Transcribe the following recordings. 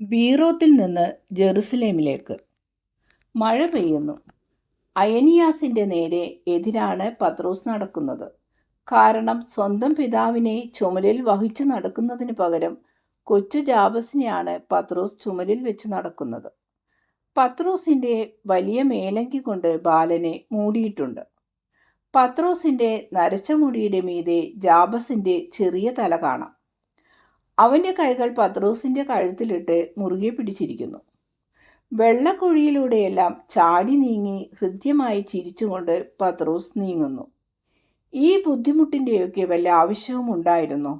ബീറോത്തിൽ നിന്ന് ജെറുസലേമിലേക്ക്. മഴ പെയ്യുന്നു. അയനിയാസിൻ്റെ നേരെ എതിരാണ് പത്രോസ് നടക്കുന്നത്. കാരണം സ്വന്തം പിതാവിനെ ചുമലിൽ വഹിച്ചു നടക്കുന്നതിന് പകരം കൊച്ചു ജാബസിനെയാണ് പത്രോസ് ചുമലിൽ വെച്ച് നടക്കുന്നത്. പത്രോസിൻ്റെ വലിയ മേലങ്കി കൊണ്ട് ബാലനെ മൂടിയിട്ടുണ്ട്. പത്രോസിൻ്റെ നരച്ച മുടിയുടെ മീതെ ജാബസിൻ്റെ ചെറിയ തല കാണാം. അവൻ്റെ കൈകൾ പത്രോസിൻ്റെ കഴുത്തിലിട്ട് മുറുകെ പിടിച്ചിരിക്കുന്നു. വെള്ളക്കുഴിയിലൂടെയെല്ലാം ചാടി നീങ്ങി ഹൃദ്യമായി ചിരിച്ചുകൊണ്ട് പത്രോസ് നീങ്ങുന്നു. ഈ ബുദ്ധിമുട്ടിൻ്റെയൊക്കെ വല്ല ആവശ്യവും ഉണ്ടായിരുന്നോ?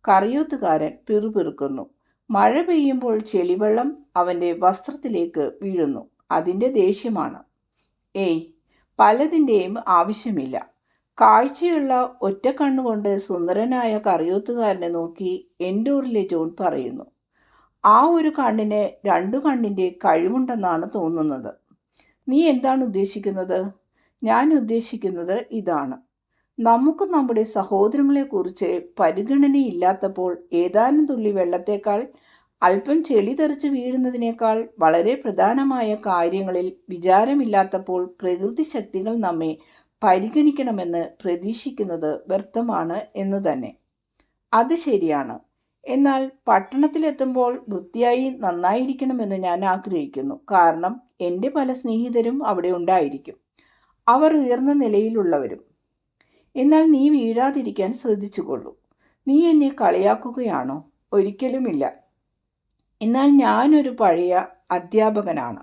കറിയൂത്തുകാരൻ പിറുപിറുക്കുന്നു. മഴ പെയ്യുമ്പോൾ ചെളിവെള്ളം അവൻ്റെ വസ്ത്രത്തിലേക്ക് വീഴുന്നു. അതിൻ്റെ ദേഷ്യമാണ്. ഏയ്, പലതിൻ്റെയും ആവശ്യമില്ല. കാഴ്ചയുള്ള ഒറ്റ കണ്ണുകൊണ്ട് സുന്ദരനായ കറിയൂത്തുകാരനെ നോക്കി എൻഡോറിലെ ജോൺ പറയുന്നു. ആ ഒരു കണ്ണിന് രണ്ടു കണ്ണിൻ്റെ കഴിവുണ്ടെന്നാണ് തോന്നുന്നത്. നീ എന്താണ് ഉദ്ദേശിക്കുന്നത്? ഞാൻ ഉദ്ദേശിക്കുന്നത് ഇതാണ്. നമുക്ക് നമ്മുടെ സഹോദരങ്ങളെക്കുറിച്ച് പരിഗണനയില്ലാത്തപ്പോൾ ഏതാനും തുള്ളി വെള്ളത്തേക്കാൾ അല്പം ചെളി തെറിച്ച് വീഴുന്നതിനേക്കാൾ വളരെ പ്രധാനമായ കാര്യങ്ങളിൽ വിചാരമില്ലാത്തപ്പോൾ പ്രകൃതി ശക്തികൾ നമ്മെ പരിഗണിക്കണമെന്ന് പ്രതീക്ഷിക്കുന്നത് വ്യർത്ഥമാണ് എന്നു തന്നെ. അത് ശരിയാണ്. എന്നാൽ പട്ടണത്തിലെത്തുമ്പോൾ വൃത്തിയായി നന്നായിരിക്കണമെന്ന് ഞാൻ ആഗ്രഹിക്കുന്നു. കാരണം എൻ്റെ പല സ്നേഹിതരും അവിടെ ഉണ്ടായിരിക്കും. അവർ ഉയർന്ന നിലയിലുള്ളവരും. എന്നാൽ നീ വീഴാതിരിക്കാൻ ശ്രദ്ധിച്ചുകൊള്ളൂ. നീ എന്നെ കളിയാക്കുകയാണോ? ഒരിക്കലുമില്ല. എന്നാൽ ഞാനൊരു പഴയ അധ്യാപകനാണ്,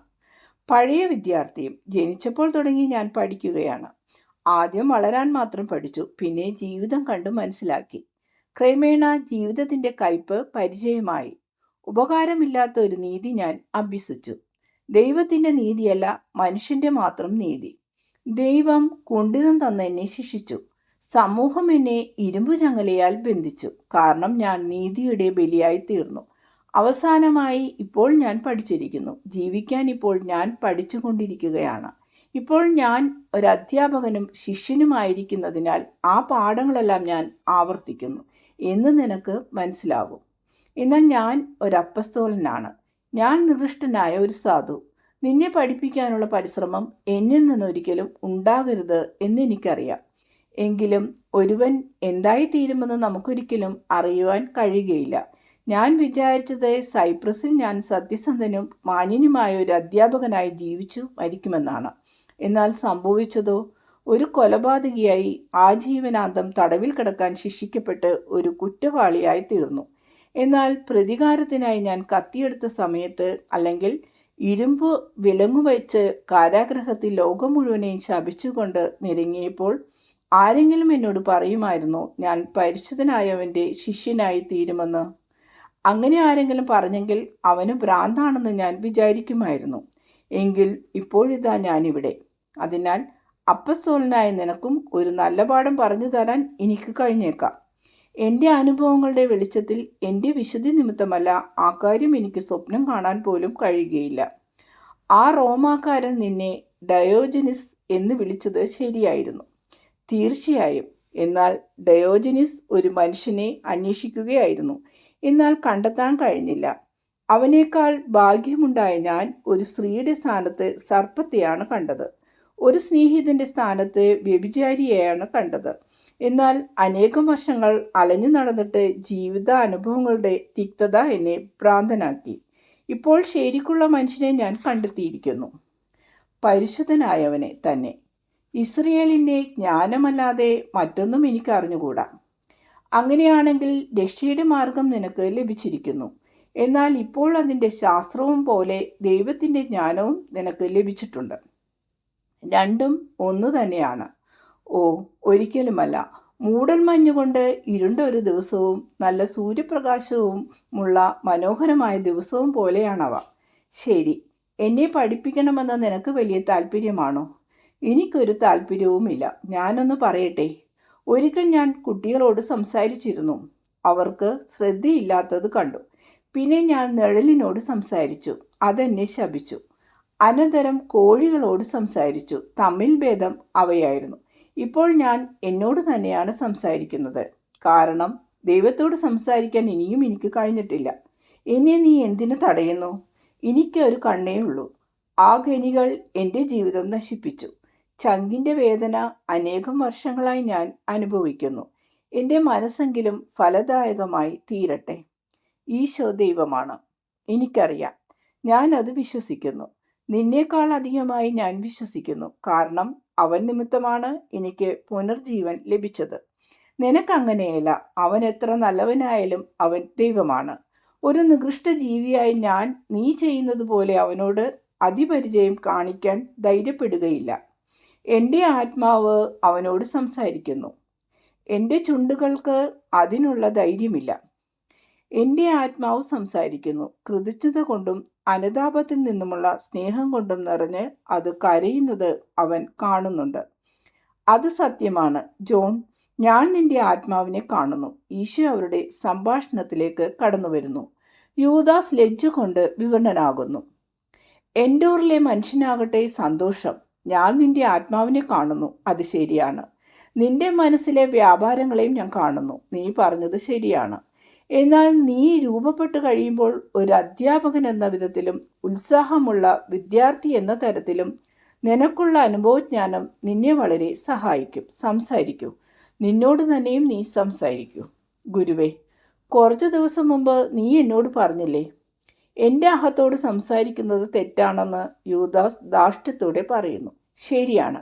പഴയ വിദ്യാർത്ഥിയും. ജനിച്ചപ്പോൾ തുടങ്ങി ഞാൻ പഠിക്കുകയാണ്. ആദ്യം വളരാൻ മാത്രം പഠിച്ചു, പിന്നെ ജീവിതം കണ്ടു മനസ്സിലാക്കി. ക്രമേണ ജീവിതത്തിൻ്റെ കയ്പ് പരിചയമായി. ഉപകാരമില്ലാത്ത ഒരു നീതി ഞാൻ അഭ്യസിച്ചു. ദൈവത്തിൻ്റെ നീതിയല്ല, മനുഷ്യൻ്റെ മാത്രം നീതി. ദൈവം കുണ്ഠിതം തന്ന് എന്നെ ശിക്ഷിച്ചു. സമൂഹം എന്നെ ഇരുമ്പു ചങ്ങലയാൽ ബന്ധിച്ചു. കാരണം ഞാൻ നീതിയുടെ ബലിയായി തീർന്നു. അവസാനമായി ഇപ്പോൾ ഞാൻ പഠിച്ചിരിക്കുന്നു. ജീവിക്കാൻ ഇപ്പോൾ ഞാൻ പഠിച്ചുകൊണ്ടിരിക്കുകയാണ്. ഇപ്പോൾ ഞാൻ ഒരു അധ്യാപകനും ശിഷ്യനുമായിരിക്കുന്നതിനാൽ ആ പാഠങ്ങളെല്ലാം ഞാൻ ആവർത്തിക്കുന്നു എന്ന് നിനക്ക് മനസ്സിലാകും. എന്നാൽ ഞാൻ ഒരു അപ്പസ്തോലനാണ്. ഞാൻ നിർദ്ദിഷ്ടനായ ഒരു സാധു. നിന്നെ പഠിപ്പിക്കാനുള്ള പരിശ്രമം എന്നിൽ നിന്നൊരിക്കലും ഉണ്ടാകരുത് എന്നെനിക്കറിയാം. എങ്കിലും ഒരുവൻ എന്തായിത്തീരുമെന്ന് നമുക്കൊരിക്കലും അറിയുവാൻ കഴിയുകയില്ല. ഞാൻ വിചാരിച്ചത് സൈപ്രസിൽ ഞാൻ സത്യസന്ധനും മാന്യനുമായ ഒരു അധ്യാപകനായി ജീവിച്ചു മരിക്കുമെന്നാണ്. എന്നാൽ സംഭവിച്ചതോ ഒരു കൊലപാതകിയായി ആജീവനാന്തം തടവിൽ കിടക്കാൻ ശിക്ഷിക്കപ്പെട്ട് ഒരു കുറ്റവാളിയായി തീർന്നു. എന്നാൽ പ്രതികാരത്തിനായി ഞാൻ കത്തിയെടുത്ത സമയത്ത്, അല്ലെങ്കിൽ ഇരുമ്പ് വിലങ്ങുവെച്ച് കാരാഗ്രഹത്തിൽ ലോകം മുഴുവനെയും ശപിച്ചുകൊണ്ട് നിരങ്ങിയപ്പോൾ ആരെങ്കിലും എന്നോട് പറയുമായിരുന്നോ ഞാൻ പരിശുദ്ധനായവൻ്റെ ശിഷ്യനായി തീരുമെന്ന്? അങ്ങനെ ആരെങ്കിലും പറഞ്ഞെങ്കിൽ അവന് ഭ്രാന്താണെന്ന് ഞാൻ വിചാരിക്കുമായിരുന്നു. എങ്കിൽ ഇപ്പോഴിതാ ഞാനിവിടെ. അതിനാൽ അപ്പസ്തോലനായ നിനക്കും ഒരു നല്ല പാഠം പറഞ്ഞു തരാൻ എനിക്ക് കഴിഞ്ഞേക്കാം. എൻ്റെ അനുഭവങ്ങളുടെ വെളിച്ചത്തിൽ, എൻ്റെ വിശുദ്ധി നിമിത്തമല്ല, ആ കാര്യം എനിക്ക് സ്വപ്നം കാണാൻ പോലും കഴിയുകയില്ല. ആ റോമാക്കാരൻ നിന്നെ ഡയോജനിസ് എന്ന് വിളിച്ചത് ശരിയായിരുന്നു. തീർച്ചയായും. എന്നാൽ ഡയോജനിസ് ഒരു മനുഷ്യനെ അന്വേഷിക്കുകയായിരുന്നു. എന്നാൽ കണ്ടെത്താൻ കഴിഞ്ഞില്ല. അവനേക്കാൾ ഭാഗ്യമുണ്ടായ ഞാൻ ഒരു സ്ത്രീയുടെ സ്ഥാനത്ത് സർപ്പത്തെയാണ് കണ്ടത്. ഒരു സ്നേഹിതൻ്റെ സ്ഥാനത്ത് വ്യഭിചാരിയെയാണ് കണ്ടത്. എന്നാൽ അനേകം വർഷങ്ങൾ അലഞ്ഞു നടന്നിട്ട് ജീവിതാനുഭവങ്ങളുടെ തിക്തത എന്നെ ഭ്രാന്തനാക്കി. ഇപ്പോൾ ശരിക്കുള്ള മനുഷ്യനെ ഞാൻ കണ്ടെത്തിയിരിക്കുന്നു, പരിശുദ്ധനായവനെ തന്നെ. ഇസ്രയേലിൻ്റെ ജ്ഞാനമല്ലാതെ മറ്റൊന്നും എനിക്ക് അറിഞ്ഞുകൂടാ. അങ്ങനെയാണെങ്കിൽ രക്ഷയുടെ മാർഗം നിനക്ക് ലഭിച്ചിരിക്കുന്നു. എന്നാൽ ഇപ്പോൾ അതിൻ്റെ ശാസ്ത്രവും പോലെ ദൈവത്തിൻ്റെ ജ്ഞാനവും നിനക്ക് ലഭിച്ചിട്ടുണ്ട്. രണ്ടും ഒന്നു തന്നെയാണ്. ഓ, ഒരിക്കലുമല്ല. മൂടൽമഞ്ഞുകൊണ്ട് ഇരുണ്ട ഒരു ദിവസവും നല്ല സൂര്യപ്രകാശവുമുള്ള മനോഹരമായ ദിവസവും പോലെയാണവ. ശരി, എന്നെ പഠിപ്പിക്കണമെന്ന് നിനക്ക് വലിയ താല്പര്യമാണോ? എനിക്കൊരു താല്പര്യവുമില്ല. ഞാനൊന്ന് പറയട്ടെ. ഒരിക്കൽ ഞാൻ കുട്ടികളോട് സംസാരിച്ചിരുന്നു. അവർക്ക് ശ്രദ്ധയില്ലാത്തത് കണ്ടു. പിന്നെ ഞാൻ നിഴലിനോട് സംസാരിച്ചു. അതെന്നെ ശപിച്ചു. അനന്തരം കോഴികളോട് സംസാരിച്ചു. തമ്മിൽ ഭേദം അവയായിരുന്നു. ഇപ്പോൾ ഞാൻ എന്നോട് തന്നെയാണ് സംസാരിക്കുന്നത്. കാരണം ദൈവത്തോട് സംസാരിക്കാൻ ഇനിയും എനിക്ക് കഴിഞ്ഞിട്ടില്ല. എന്നെ നീ എന്തിനു തടയുന്നു? എനിക്കൊരു കണ്ണേ ഉള്ളൂ. ആ ഖനികൾ എൻ്റെ ജീവിതം നശിപ്പിച്ചു. ചങ്കിൻ്റെ വേദന അനേകം വർഷങ്ങളായി ഞാൻ അനുഭവിക്കുന്നു. എൻ്റെ മനസ്സെങ്കിലും ഫലദായകമായി തീരട്ടെ. ഈശോ ദൈവമാണ്. എനിക്കറിയാം. ഞാൻ അത് വിശ്വസിക്കുന്നു. നിന്നേക്കാൾ അധികമായി ഞാൻ വിശ്വസിക്കുന്നു. കാരണം അവൻ നിമിത്തമാണ് എനിക്ക് പുനർജീവൻ ലഭിച്ചത്. നിനക്കങ്ങനെയല്ല. അവൻ എത്ര നല്ലവനായാലും അവൻ ദൈവമാണ്. ഒരു നികൃഷ്ട ജീവിയായി ഞാൻ നീ ചെയ്യുന്നത് പോലെ അവനോട് അതിപരിചയം കാണിക്കാൻ ധൈര്യപ്പെടുകയില്ല. എൻ്റെ ആത്മാവ് അവനോട് സംസാരിക്കുന്നു. എൻ്റെ ചുണ്ടുകൾക്ക് അതിനുള്ള ധൈര്യമില്ല. എൻ്റെ ആത്മാവ് സംസാരിക്കുന്നു. കൃതജ്ഞത കൊണ്ടും അനുതാപത്തിൽ നിന്നുമുള്ള സ്നേഹം കൊണ്ടും നിറഞ്ഞ് അത് കരയുന്നത് അവൻ കാണുന്നുണ്ട്. അത് സത്യമാണ് ജോൺ. ഞാൻ നിന്റെ ആത്മാവിനെ കാണുന്നു. ഈശോ അവരുടെ സംഭാഷണത്തിലേക്ക് കടന്നു വരുന്നു. യൂദാസ് ലജ്ജ കൊണ്ട് വിവരണനാകുന്നു. എൻഡോറിലെ മനുഷ്യനാകട്ടെ സന്തോഷം. ഞാൻ നിന്റെ ആത്മാവിനെ കാണുന്നു. അത് ശരിയാണ്. നിന്റെ മനസ്സിലെ വ്യാപാരങ്ങളെയും ഞാൻ കാണുന്നു. നീ പറഞ്ഞത് ശരിയാണ്. എന്നാൽ നീ രൂപപ്പെട്ട് കഴിയുമ്പോൾ ഒരു അധ്യാപകൻ എന്ന വിധത്തിലും ഉത്സാഹമുള്ള വിദ്യാർത്ഥി എന്ന തരത്തിലും നിനക്കുള്ള അനുഭവജ്ഞാനം നിന്നെ വളരെ സഹായിക്കും. സംസാരിക്കൂ. നിന്നോട് തന്നെയും നീ സംസാരിക്കൂ. ഗുരുവേ, കുറച്ച് ദിവസം മുമ്പ് നീ എന്നോട് പറഞ്ഞില്ലേ എൻ്റെ അഹത്തോട് സംസാരിക്കുന്നത് തെറ്റാണെന്ന്? യൂദാസ് ധാർഷ്ട്യത്തോടെ പറയുന്നു. ശരിയാണ്,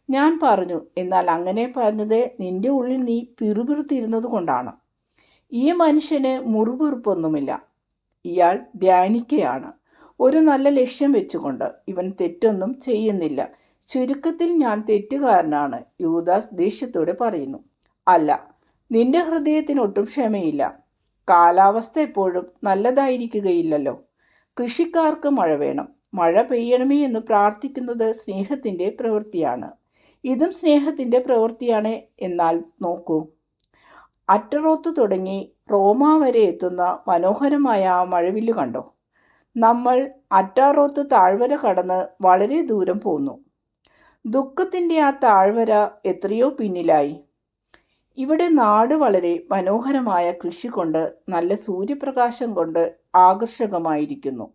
ഞാൻ പറഞ്ഞു. എന്നാൽ അങ്ങനെ പറഞ്ഞത് നിന്റെ ഉള്ളിൽ നീ പിറുപിറുത്തിരുന്നത് കൊണ്ടാണ്. ഈ മനുഷ്യന് മുറുപിറുപ്പൊന്നുമില്ല. ഇയാൾ ധ്യാനിക്കുകയാണ്. ഒരു നല്ല ലക്ഷ്യം വെച്ചുകൊണ്ട്. ഇവൻ തെറ്റൊന്നും ചെയ്യുന്നില്ല. ചുരുക്കത്തിൽ ഞാൻ തെറ്റുകാരനാണ്. യൂദാസ് ദേഷ്യത്തോടെ പറയുന്നു. അല്ല, നിന്റെ ഹൃദയത്തിനൊട്ടും ക്ഷമയില്ല. കാലാവസ്ഥ എപ്പോഴും നല്ലതായിരിക്കുകയില്ലല്ലോ. കൃഷിക്കാർക്ക് മഴ വേണം. മഴ പെയ്യണമേ എന്ന് പ്രാർത്ഥിക്കുന്നത് സ്നേഹത്തിൻ്റെ പ്രവൃത്തിയാണ്. ഇതും സ്നേഹത്തിൻ്റെ പ്രവൃത്തിയാണ്. എന്നാൽ നോക്കൂ, അറ്ററോത്ത് തുടങ്ങി റോമ വരെ എത്തുന്ന മനോഹരമായ ആ മഴവില്ല് കണ്ടോ? നമ്മൾ അറ്റാറോത്ത് താഴ്വര കടന്ന് വളരെ ദൂരം പോന്നു. ദുഃഖത്തിൻ്റെ ആ താഴ്വര എത്രയോ പിന്നിലായി. ഇവിടെ നാട് വളരെ മനോഹരമായ കൃഷി കൊണ്ട്, നല്ല സൂര്യപ്രകാശം കൊണ്ട് ആകർഷകമായിരിക്കുന്നു.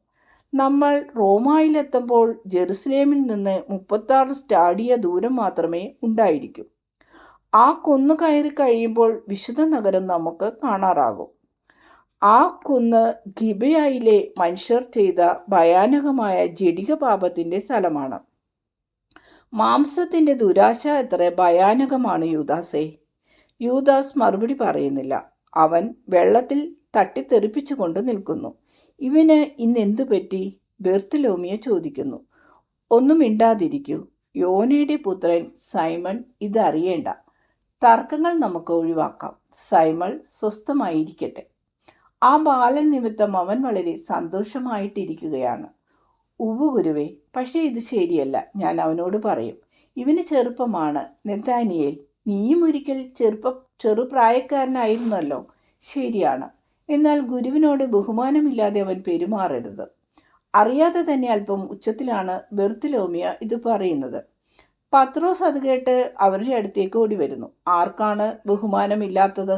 നമ്മൾ റോമായിലെത്തുമ്പോൾ ജെറുസലേമിൽ നിന്ന് 36 സ്റ്റാഡിയ ദൂരം മാത്രമേ ഉണ്ടായിരിക്കൂ. ആ കുന്ന് കയറി കഴിയുമ്പോൾ വിശുദ്ധ നഗരം നമുക്ക് കാണാറാകും. ആ കുന്ന് ഗിബയായിലെ മനുഷ്യർ ചെയ്ത ഭയാനകമായ ജഡിക പാപത്തിൻ്റെ സ്ഥലമാണ്. മാംസത്തിൻ്റെ ദുരാശ എത്ര ഭയാനകമാണ് യൂദാസേ. യൂദാസ് മറുപടി പറയുന്നില്ല. അവൻ വെള്ളത്തിൽ തട്ടിത്തെറിപ്പിച്ചുകൊണ്ട് നിൽക്കുന്നു. ഇവന് ഇന്നെന്തു പറ്റി? ബെർത്തലോമിയ ചോദിക്കുന്നു. ഒന്നും മിണ്ടാതിരിക്കൂ യോനയുടെ പുത്രൻ സൈമൺ. ഇതറിയേണ്ട. തർക്കങ്ങൾ നമുക്ക് ഒഴിവാക്കാം. സൈമൺ സ്വസ്ഥമായിരിക്കട്ടെ. ആ ബാലൻ നിമിത്തം അവൻ വളരെ സന്തോഷമായിട്ടിരിക്കുകയാണ്. ഉവ്വ് ഗുരുവേ, പക്ഷേ ഇത് ശരിയല്ല. ഞാൻ അവനോട് പറയും. ഇവന് ചെറുപ്പമാണ്. നെഥാനിയേൽ, നീയും ഒരിക്കൽ ചെറുപ്രായക്കാരനായിരുന്നല്ലോ. ശരിയാണ്. എന്നാൽ ഗുരുവിനോട് ബഹുമാനമില്ലാതെ അവൻ പെരുമാറരുത്. അറിയാതെ തന്നെ അല്പം ഉച്ചത്തിലാണ് ബെർത്തലോമിയ ഇത് പറയുന്നത്. പത്രോസ് അത് കേട്ട് അവരുടെ അടുത്തേക്ക് ഓടി വരുന്നു. ആർക്കാണ് ബഹുമാനമില്ലാത്തത്?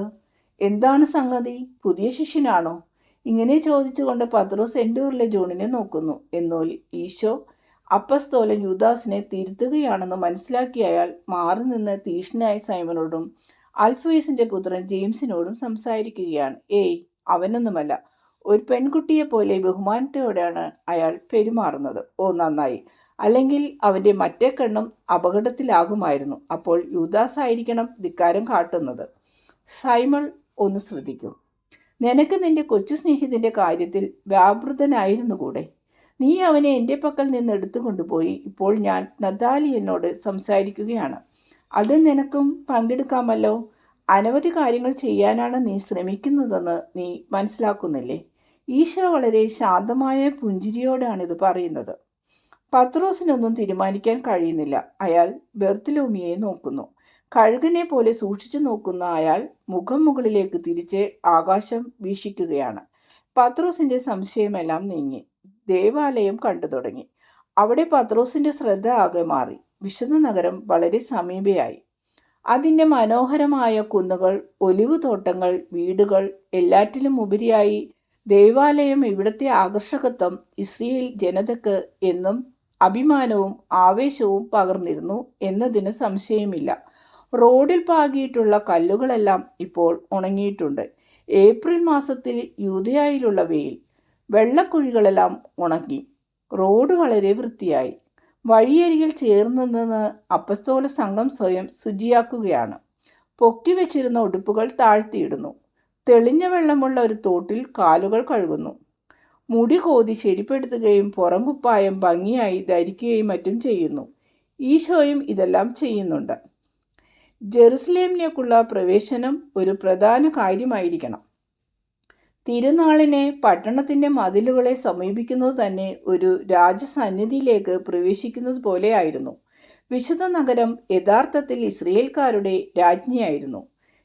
എന്താണ് സംഗതി? പുതിയ ശിഷ്യനാണോ? ഇങ്ങനെ ചോദിച്ചുകൊണ്ട് പത്രോസ് എൻഡോറിലെ ജോണിനെ നോക്കുന്നു. എന്നാൽ ഈശോ അപ്പസ്തോലൻ യൂദാസിനെ തിരുത്തുകയാണെന്ന് മനസ്സിലാക്കിയ അയാൾ മാറി നിന്ന് തീഷ്ണനായ സൈമനോടും അൽഫേസിൻ്റെ പുത്രൻ ജെയിംസിനോടും സംസാരിക്കുകയാണ്. ഏയ്, അവനൊന്നുമല്ല. ഒരു പെൺകുട്ടിയെപ്പോലെ ബഹുമാനത്തോടെയാണ് അയാൾ പെരുമാറുന്നത്. ഓ, നന്നായി. അല്ലെങ്കിൽ അവൻ്റെ മറ്റേ കണ്ണും അപകടത്തിലാകുമായിരുന്നു. അപ്പോൾ യൂദാസ് ആയിരിക്കണം ധിക്കാരം കാട്ടുന്നത്. സൈമൺ, ഒന്ന് ശ്രദ്ധിക്കൂ. നിനക്ക് നിന്റെ കൊച്ചു സ്നേഹിതൻ്റെ കാര്യത്തിൽ വ്യാപൃതനായിരുന്നുകൂടെ? നീ അവനെ എൻ്റെ പക്കൽ നിന്ന് എടുത്തുകൊണ്ടുപോയി. ഇപ്പോൾ ഞാൻ നദാലിയനോട് സംസാരിക്കുകയാണ്. അത് നിനക്കും പങ്കെടുക്കാമല്ലോ. അനവധി കാര്യങ്ങൾ ചെയ്യാനാണ് നീ ശ്രമിക്കുന്നതെന്ന് നീ മനസ്സിലാക്കുന്നില്ലേ? ഈശോ വളരെ ശാന്തമായ പുഞ്ചിരിയോടാണിത് പറയുന്നത്. പത്രോസിനൊന്നും തീരുമാനിക്കാൻ കഴിയുന്നില്ല. അയാൾ ബെർത്തലോമിയെ നോക്കുന്നു. കഴുകനെ പോലെ സൂക്ഷിച്ചു നോക്കുന്ന അയാൾ മുഖം മുകളിലേക്ക് തിരിച്ച് ആകാശം വീക്ഷിക്കുകയാണ്. പത്രോസിൻ്റെ സംശയമെല്ലാം നീങ്ങി. ദേവാലയം കണ്ടു തുടങ്ങി. അവിടെ പത്രോസിൻ്റെ ശ്രദ്ധ ആകെ മാറി. വിശുദ്ധ നഗരം വളരെ സമീപയായി. അതിൻ്റെ മനോഹരമായ കുന്നുകൾ, ഒലിവ് തോട്ടങ്ങൾ, വീടുകൾ, എല്ലാറ്റിലും ഉപരിയായി ദേവാലയം ഇവിടുത്തെ ആകർഷകത്വം ഇസ്രയേൽ ജനതയ്ക്ക് എന്നും അഭിമാനവും ആവേശവും പകർന്നിരുന്നു എന്നതിന് സംശയമില്ല. റോഡിൽ പാകിയിട്ടുള്ള കല്ലുകളെല്ലാം ഇപ്പോൾ ഉണങ്ങിയിട്ടുണ്ട്. ഏപ്രിൽ മാസത്തിൽ യൂദയായിലുള്ള വെയിൽ. വെള്ളക്കുഴികളെല്ലാം ഉണങ്ങി. റോഡ് വളരെ വൃത്തിയായി. വഴിയരികിൽ ചേർന്ന് നിന്ന് അപ്പസ്തോല സംഘം സ്വയം ശുചിയാക്കുകയാണ്. പൊക്കി വെച്ചിരുന്ന ഉടുപ്പുകൾ താഴ്ത്തിയിടുന്നു. തെളിഞ്ഞ വെള്ളമുള്ള ഒരു തോട്ടിൽ കാലുകൾ കഴുകുന്നു. മുടി കോതി ശരിപ്പെടുത്തുകയും പുറംകുപ്പായം ഭംഗിയായി ധരിക്കുകയും മറ്റും ചെയ്യുന്നു. ഈശോയും ഇതെല്ലാം ചെയ്യുന്നുണ്ട്. ജെറുസലേമിലേക്കുള്ള പ്രവേശനം ഒരു പ്രധാന കാര്യമായിരിക്കണം. തിരുനാളിനെ പട്ടണത്തിൻ്റെ മതിലുകളെ സമീപിക്കുന്നത് തന്നെ ഒരു രാജസന്നിധിയിലേക്ക് പ്രവേശിക്കുന്നത് പോലെയായിരുന്നു. വിശുദ്ധ നഗരം യഥാർത്ഥത്തിൽ ഇസ്രയേൽക്കാരുടെ രാജ്ഞിയായിരുന്നു.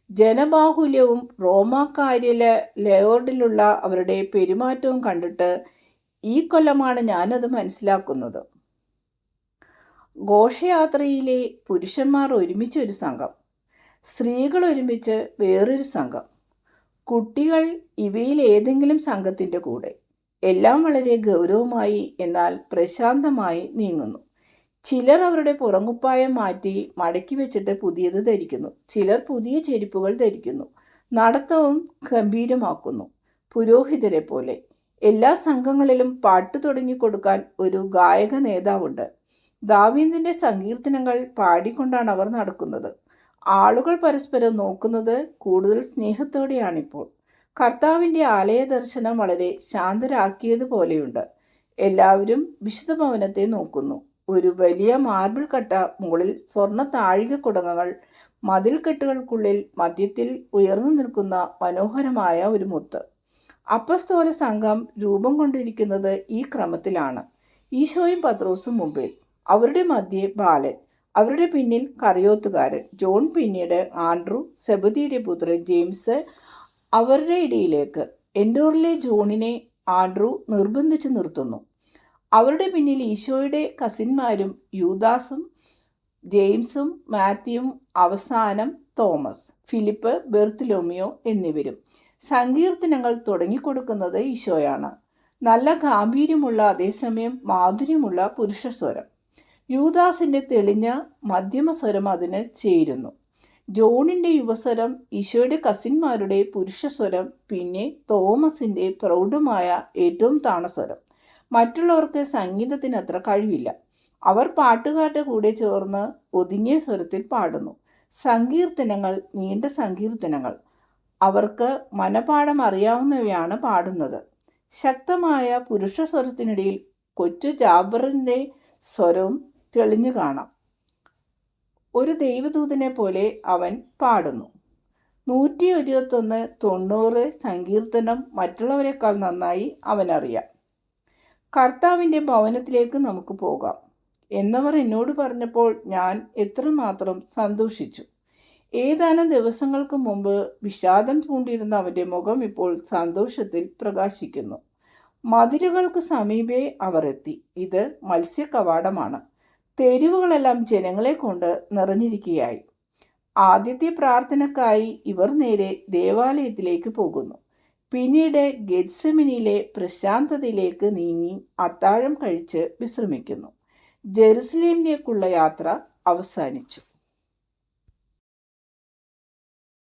ജനബാഹുല്യവും റോമാക്കാര്യലോർഡിലുള്ള അവരുടെ പെരുമാറ്റവും കണ്ടിട്ട് ഈ കൊല്ലമാണ് ഞാനത് മനസ്സിലാക്കുന്നത്. ഘോഷയാത്രയിലെ പുരുഷന്മാർ ഒരുമിച്ചൊരു സംഘം, സ്ത്രീകൾ ഒരുമിച്ച് വേറൊരു സംഘം, കുട്ടികൾ ഇവയിൽ ഏതെങ്കിലും സംഘത്തിൻ്റെ കൂടെ. എല്ലാം വളരെ ഗൗരവമായി എന്നാൽ പ്രശാന്തമായി നീങ്ങുന്നു. ചിലർ അവരുടെ പുറംകുപ്പായം മാറ്റി മടക്കി വെച്ചിട്ട് പുതിയത് ധരിക്കുന്നു. ചിലർ പുതിയ ചെരുപ്പുകൾ ധരിക്കുന്നു. നടത്തവും ഗംഭീരമാക്കുന്നു, പുരോഹിതരെ പോലെ. എല്ലാ സംഘങ്ങളിലും പാട്ട് തുടങ്ങിക്കൊടുക്കാൻ ഒരു ഗായക നേതാവുണ്ട്. ദാവീദിൻ്റെ സങ്കീർത്തനങ്ങൾ പാടിക്കൊണ്ടാണ് അവർ നടക്കുന്നത്. ആളുകൾ പരസ്പരം നോക്കുന്നത് കൂടുതൽ സ്നേഹത്തോടെയാണിപ്പോൾ. കർത്താവിൻ്റെ ആലയ ദർശനം വളരെ ശാന്തരാക്കിയതുപോലെയുണ്ട്. എല്ലാവരും വിശുദ്ധ ഭവനത്തെ നോക്കുന്നു. ഒരു വലിയ മാർബിൾ കട്ട, മുകളിൽ സ്വർണ്ണ താഴികക്കുടങ്ങൾ, മതിൽക്കെട്ടുകൾക്കുള്ളിൽ മധ്യത്തിൽ ഉയർന്നു നിൽക്കുന്ന മനോഹരമായ ഒരു മുത്ത്. അപ്പസ്തോല സംഘം രൂപം കൊണ്ടിരിക്കുന്നത് ഈ ക്രമത്തിലാണ്. ഈശോയും പത്രോസും മുമ്പിൽ, അവരുടെ മധ്യേ ബാലൻ, അവരുടെ പിന്നിൽ കറിയോത്തുകാരൻ ജോൺ, പിന്നീട് ആൻഡ്രൂ, സെബദിയുടെ പുത്രൻ ജെയിംസ്. അവരുടെ ഇടയിലേക്ക് എൻഡോറിലെ ജോണിനെ ആൻഡ്രൂ നിർബന്ധിച്ച് നിർത്തുന്നു. അവരുടെ പിന്നിൽ ഈശോയുടെ കസിന്മാരും യൂദാസും ജെയിംസും മാത്യുവും, അവസാനം തോമസ്, ഫിലിപ്പ്, ബെർത്തലോമിയോ എന്നിവരും. സങ്കീർത്തനങ്ങൾ തുടങ്ങിക്കൊടുക്കുന്നത് ഈശോയാണ്. നല്ല ഗാംഭീര്യമുള്ള അതേസമയം മാധുര്യമുള്ള പുരുഷസ്വരം. യൂദാസിൻ്റെ തെളിഞ്ഞ മധ്യമസ്വരം അതിന് ചേരുന്നു. ജോണിൻ്റെ യുവസ്വരം, ഈശോയുടെ കസിന്മാരുടെ പുരുഷസ്വരം, പിന്നെ തോമസിൻ്റെ പ്രൗഢമായ ഏറ്റവും താണസ്വരം. മറ്റുള്ളവർക്ക് സംഗീതത്തിന് അത്ര കഴിവില്ല. അവർ പാട്ടുകാരുടെ കൂടെ ചേർന്ന് ഒതുങ്ങിയ സ്വരത്തിൽ പാടുന്നു. സങ്കീർത്തനങ്ങൾ നീണ്ട സങ്കീർത്തനങ്ങൾ. അവർക്ക് മനപാഠം അറിയാവുന്നവയാണ് പാടുന്നത്. ശക്തമായ പുരുഷസ്വരത്തിനിടയിൽ കൊച്ചു ജാബറിൻ്റെ സ്വരവും തെളിഞ്ഞു കാണാം. ഒരു ദൈവദൂതനെ പോലെ അവൻ പാടുന്നു. 121, 90 സങ്കീർത്തനം മറ്റുള്ളവരെക്കാൾ നന്നായി അവനറിയാം. കർത്താവിൻ്റെ ഭവനത്തിലേക്ക് നമുക്ക് പോകാം എന്നവർ എന്നോട് പറഞ്ഞപ്പോൾ ഞാൻ എത്രമാത്രം സന്തോഷിച്ചു. ഏതാനും ദിവസങ്ങൾക്ക് മുമ്പ് വിഷാദം പൂണ്ടിരുന്ന അവൻ്റെ മുഖം ഇപ്പോൾ സന്തോഷത്തിൽ പ്രകാശിക്കുന്നു. മതിലുകൾക്ക് സമീപേ അവർ എത്തി. ഇത് മത്സ്യകവാടമാണ്. തെരുവുകളെല്ലാം ജനങ്ങളെ കൊണ്ട് നിറഞ്ഞിരിക്കുകയായി. ആദ്യത്തെ പ്രാർത്ഥനയ്ക്കായി ഇവർ നേരെ ദേവാലയത്തിലേക്ക് പോകുന്നു. പിന്നീട് ഗെത്സെമനിയിലെ പ്രശാന്തതയിലേക്ക് നീങ്ങി അത്താഴം കഴിച്ച് വിശ്രമിക്കുന്നു. ജെറുസലേമിലേക്കുള്ള യാത്ര അവസാനിച്ചു.